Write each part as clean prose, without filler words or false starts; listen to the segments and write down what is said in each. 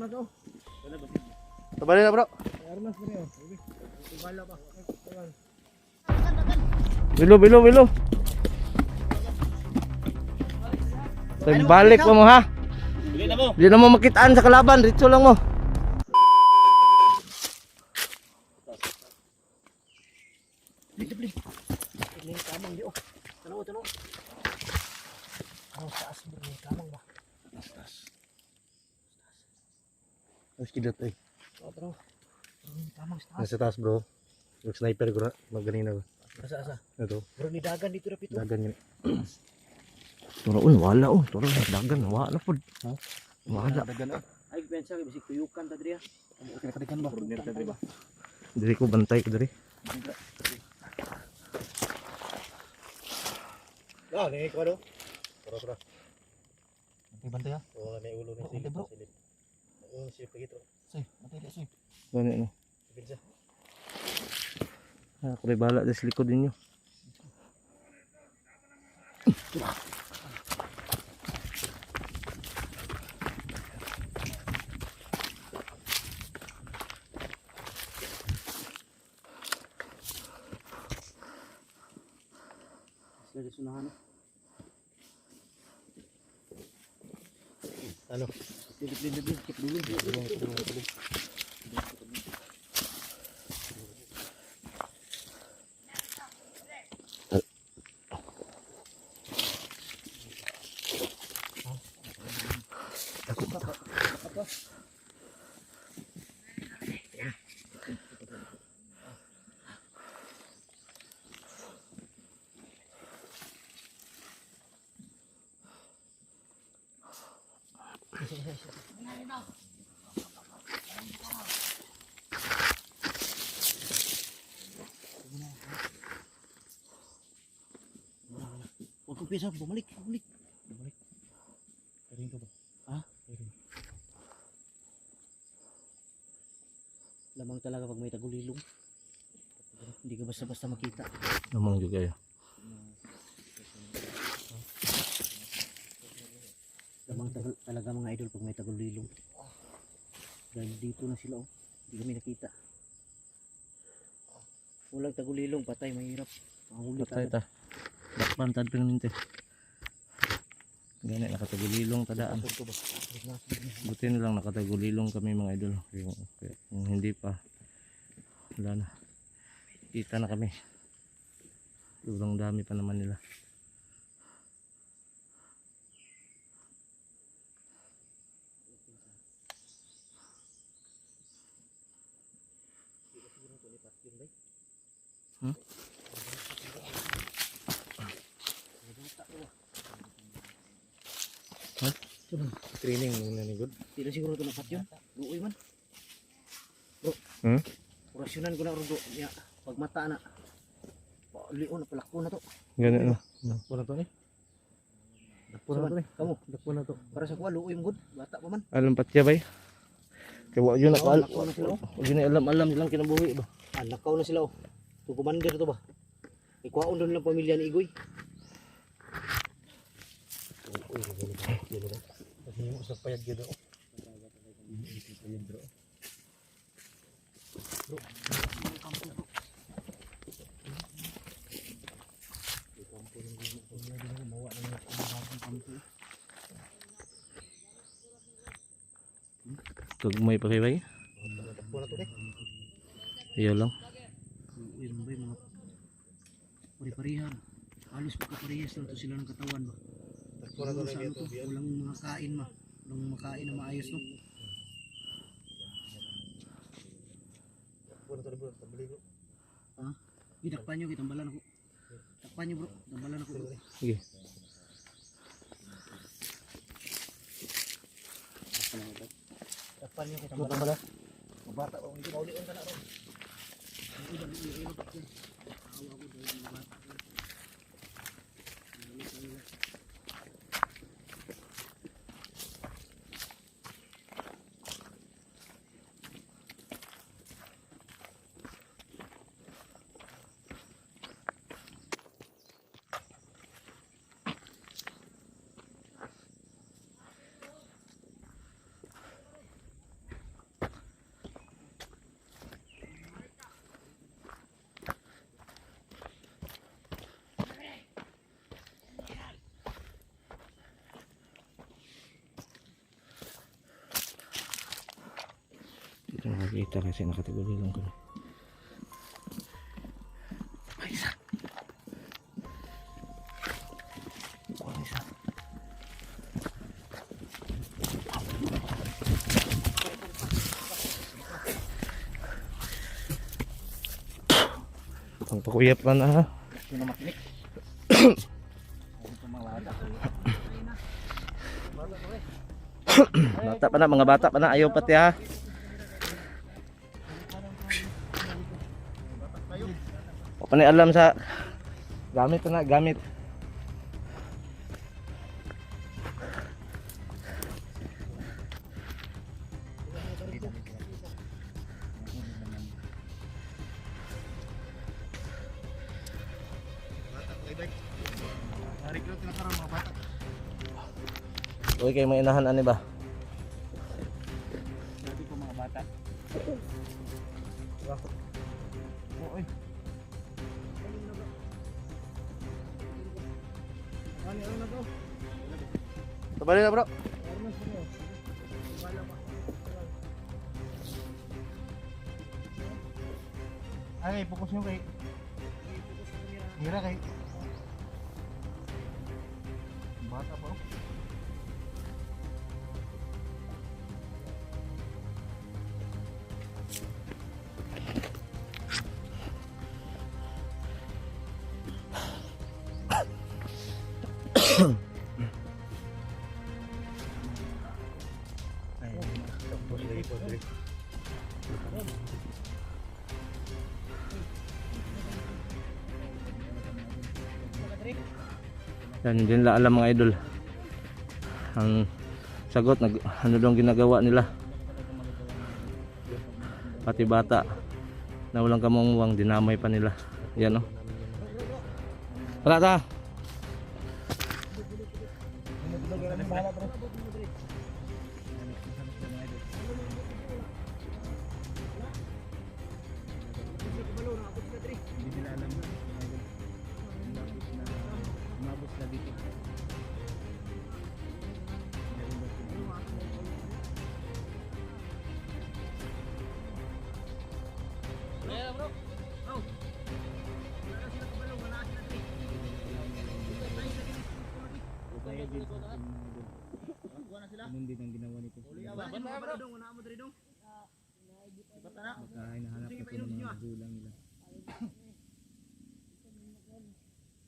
armas oh. Tabali na bro. Armas bro. Bala pa. Bilo. Tayo balik mo ha. Hindi na mo makitaan sa kalaban, dito lang mo. Bili. Ini kamang di oh. Tanaw. Ano taas mo ni kamang ba? Taas. Mas kidot eh. Oh bro. Kamang taas. Nasa taas bro. Mag-sniper ko na. Magganina ba? Asa. Ito. Bro ni dagan dito na pito. Dagan yun. Turaon, wala oh. Turaon, dagan. Wala po. Ha? Wala. Dagan ay pensa kay bisik tuyukan ta diri. Okay kadikan ba? Diri ko bantay ko diri. Ah, ni ko do. Tara. Bantay ha. Oh, may ulo ni silip. Oh, silip gito. Say, bantay. Gani no. Bilsa. Ako rin bahala sa likod ninyo. Lagi sunahan. Ano? Dilip, cek dulu. Huwag kong pisa, bumalik. Karing ka ba? Ha? Karing. Lamang talaga pag may tagulilong. Hindi ka basta-basta makita. Namang juga ya. Lamang talaga mga idol pag may tagulilong. Dahil dito na sila oh. Hindi kami nakita. Walang tagulilong, patay, mahirap. Patay ta. Dakpan tad pinaminte. Gani nakatagulilong tadaan. Buti na lang nakatagulilong kami mga idol. Kung hindi pa wala na. Kita na kami. Sobrang dami pa naman nila. Training muna ni God. Tidak siguro ito nakat yun. Luoy man. Bro. Orasyonan ko na rin do. Ya, pag mata na. Lion na palakpo na to. Ganun na. Dakpo na to ni. Kamu. Dakpo na to. Para sa kuha, luoy mo God. Bata pa man. Alam patya bay. Kaya wala yun ako alam. Wala yun alam nilang kinabuhi ba. Nakaw na sila oh. Ito commander to ba. Ikuhaon doon lang pamilya ni Igoy. Hindi mo sa payag yun. Tugmay pa kayo ba? Iya lang. Iyon ba yung mga pari-parihan. Halos pagkaparehas lang to sila ng katawan ba. Siguro sa ano to, walang mga kain ma. Walang makain na maayos no. Ha? Takpan nyo, kitambalan ako. Takpan nyo bro, tambalan ako bro. Sige. Takpan nyo, kitambalan. Mabata ko, hindi mauliin ka na ron. makita kasi nakatagulilong kami. Ay, isa. Ay, isa. Ang pakuyap ka na ha. Sino makinig? Bata pa na, mga bata pa na, ayaw pati ha. O pa na alam sa gamit na, gamit. Uy, kayo may inahan ani ba? Sabi ko mga bata. Oy. Ano na bro? Tabali na bro. Ay, fokus nyo kay. Mira kay. Bata pa. Yan din la alam mga idol. Ang sagot ano daw ginagawa nila. Pati bata na walang kamungwang dinamay pa nila. Yan oh. Wala ta. Hindi nang ginawa nito. Hinahanap na ito ng mga magulang nila.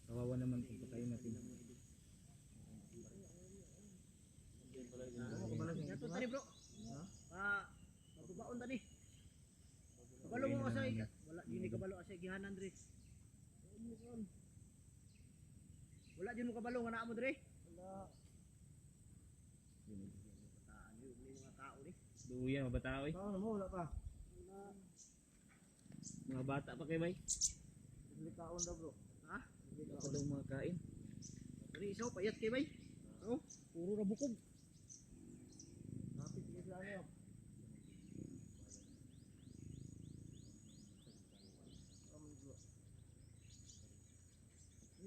Kawawa naman kung patayin natin. Yato tani bro. Mabubaon tani. Kabalo mo asay. Wala dini kabalo asay gihanan diri. Wala din mo kabalo nga naa mo diri. Wala. Mga tao ni. Duya mabata oy. Oo, mo wala pa. Mga bata pa kay bay. Dili kaon daw bro. Ha? Ako daw mga kain. Diri isaw payat kay bay. Oh, puro ra bukog. Napit ni sila niyo.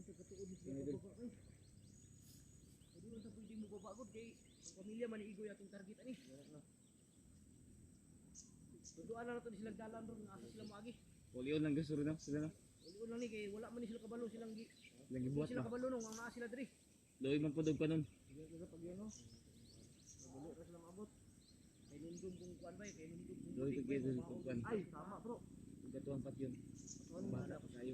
Ito katuod ni sila baba ay. Pwede mo sa pwede mo babagod kay ang pamilya maniigoy atong target ani. Tuduan na nato ni silang dalan ron nga asa sila moagi. Polion lang gasuro na sila na. Ulo lang ni kay wala man ni sila kabalo silang Lang gibuhat sila ba. kabalo nung ang naa sila diri. Doy man pudog pa nun. Sige pag yan no. Dili ra sila maabot. Kay nindum kung kuan bay, kay nindum kung Doy together pud kan. ay tama bro. Gatuan pat yun. Bata pa kayo.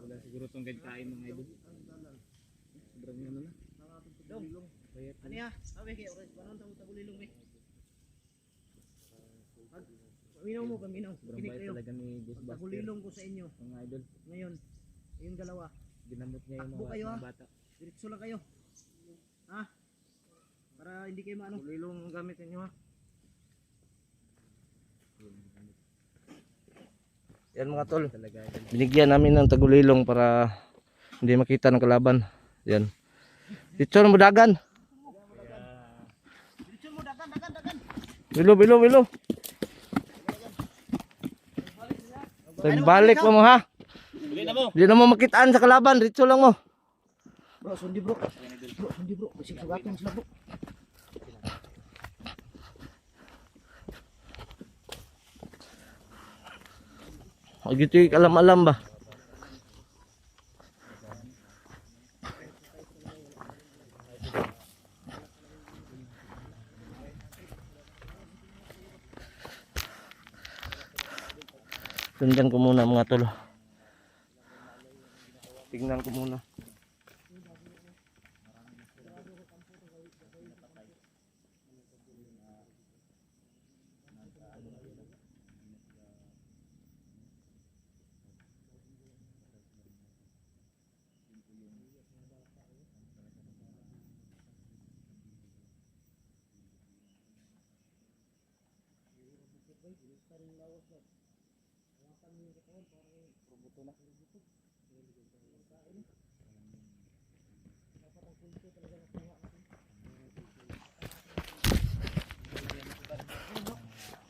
Wala siguro tong kain mga idol. Sobrang ano na. Dong. Bayat. Ani ha? Sabi kay oras panon ta tagulilong be. Paminaw mo, paminaw. Sobrang Kinig bayat kayo. talaga ni Ghostbuster. Tagulilong ko sa inyo Mga idol. ngayon. Yung dalawa. Ginamot niya yung Takbo kayo, mga ha? bata. Diretso lang kayo. Ha? Para hindi kayo maano. Tulilong ang gamit ninyo ha. Yan mga tol. Talaga idol. Binigyan namin ng tagulilong para hindi makita ng kalaban. Yan. Dito na mo dagan. Diretso mo, dagan, dagan, dagan. Bilo, bilo, bilo. Balik pa mo ha. Uli na mo. Hindi na mo makitaan sa kalaban. Dito lang mo. Bro, sundi bro. Bro, sundi bro. Kasi sugatin sila bro. Gito yung alam-alam ba? Sundan ko muna mga tol. Tingnan ko muna.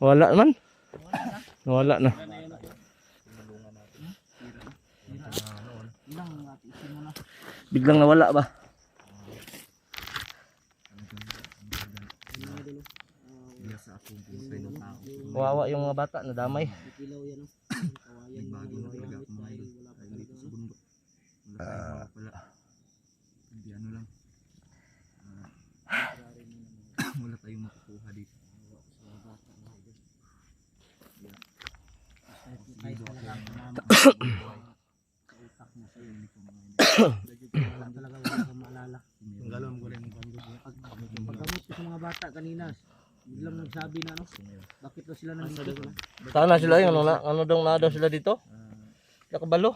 Wala man. Wala na. Biglang nawala ba? Wawa yung mga bata, nadamay. Kilaw yan oh. Kawayan na yung gamit dahil wala pa talaga ano. Wala. Hindi ano lang. Wala tayong makukuha dito. Sa bata na ito. Kahit talaga ang mama. Sa utak mo sa iyo. Wala talaga wala kang maalala. Yung galawang ko rin yung pangod. Pagkamot ko sa mga bata kanina, biglang nagsabi na ano, bakit daw sila nandito? Sana sila yung ano dong na daw sila dito? Nakabalo.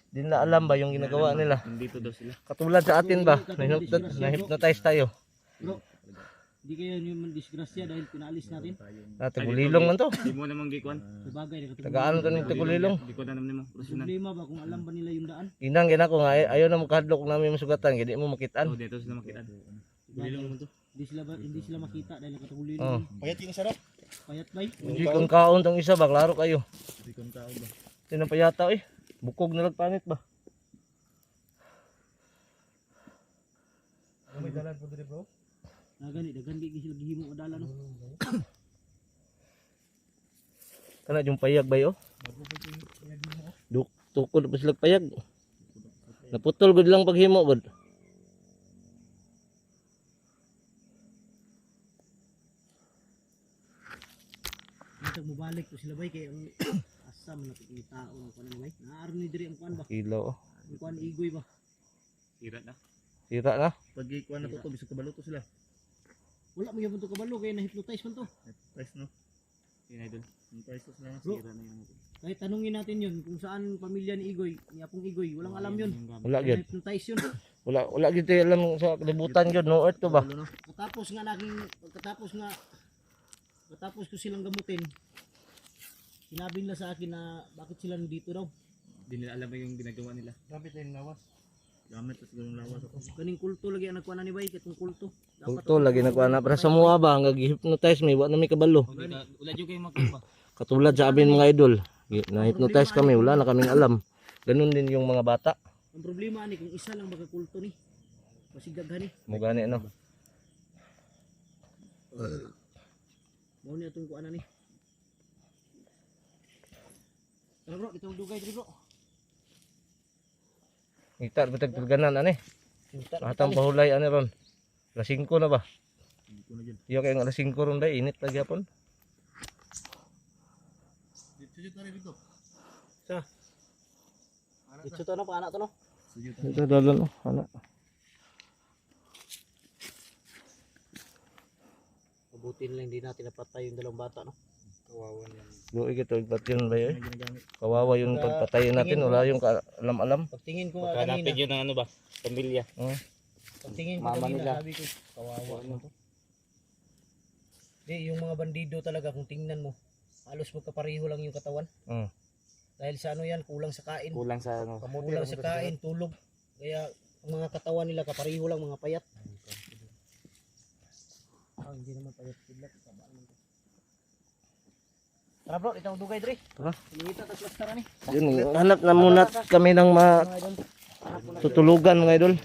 Di na alam ba yung ginagawa nila? Nandito daw sila. Katulad sa atin ba? Na-hypnotize tayo. Bro, hindi kayo yung disgrasya dahil pinaalis natin. Tagulilong man to. Di mo namang gikuan. Sa bagay, Tagaan to ng tagulilong. Di ko na naman mo. problema ba kung alam ba nila yung daan? Inang gina ko nga ayaw na mo kadlok namin masugatan, hindi mo makitaan. Oh, dito sila makitaan. Gulilong naman to. Hindi sila makita dahil nakatagulilong. Oh. Payat yung sarap. Payat ba? Hindi kung kaon tong isa ba, klaro kayo. Di kong tao ba. Tinang payata eh. Bukog na panit ba? May dalan po dito bro. Daghan di sila gihimo adala no. Kana yung payag ba yo? Tukod pa sila payag. Naputol gud lang paghimo gud. Nitag mobalik ko sila bay kay ang asam na piti tao ng kuan bay. Naaro ni diri ang kuan ba? Kilo. Ang kuan igoy ba? Tira na. Sira na. Pag gikuan na to bisag kabalo to sila. Wala mo gyapon to kabalo kay na-hypnotize man to. Price no. Yun idol. Yung price to sila Bro. sira na yung Kahit tanungin natin yun kung saan pamilya ni Igoy, ni Apong Igoy, walang alam yun. Wala gyud. Na-hypnotize yun. Wala gyud tayo alam sa kalibutan gyud no earth to ba. Katapos ko silang gamutin, sinabi nila sa akin na bakit sila nandito daw. Hindi nila alam yung ginagawa nila. Gamit na yung lawas. Gamit at siguro yung lawas ako. Kaning kulto lagi ang nagkuha na ni Bay, katong kulto. Kulto lagi na kuana para sa mua ba hanggang hypnotize mi wa na mi kabalo. Wala yung kayo makuha. Katulad sa amin mga idol, na-hypnotize kami, wala na kaming alam. Ganun din yung mga bata. Ang problema ni kung isa lang magkakulto ni. Masigaghan ni. Mo gani ano. Mao ni atong kuan ni. Tara bro, itong dugay diri bro. Ngita bitag tulganan ani. Atang pahulay ani ron. Alas 5 na ba? Iyo kay alas 5 ron dai init pa gyapon. Dito to no pa anak to no. Ito dalan no, ana. Mabuti na lang hindi natin napatay yung dalawang bata no. Kawawa niya. Luoy gito igbatyon ba yoy? Kawawa yung pagpatayin natin, wala yung alam-alam. Pagtingin ko nga Hanapin kanina, yun ng ano ba? Pamilya. pagtingin ko Mama kanina, nila. sabi ko, kawawa na to. Di, yung mga bandido talaga kung tingnan mo, halos magkapareho lang yung katawan. Dahil sa ano yan, kulang sa kain. Kulang sa ano. Kulang sa kain, tulog. Kaya ang mga katawan nila kapareho lang, mga payat. Hindi naman payat sila. Tara bro, itong dugay dre. Tara. Hinihita tas lastara ni. Yun, hanap na muna kami ng tutulugan mga idol.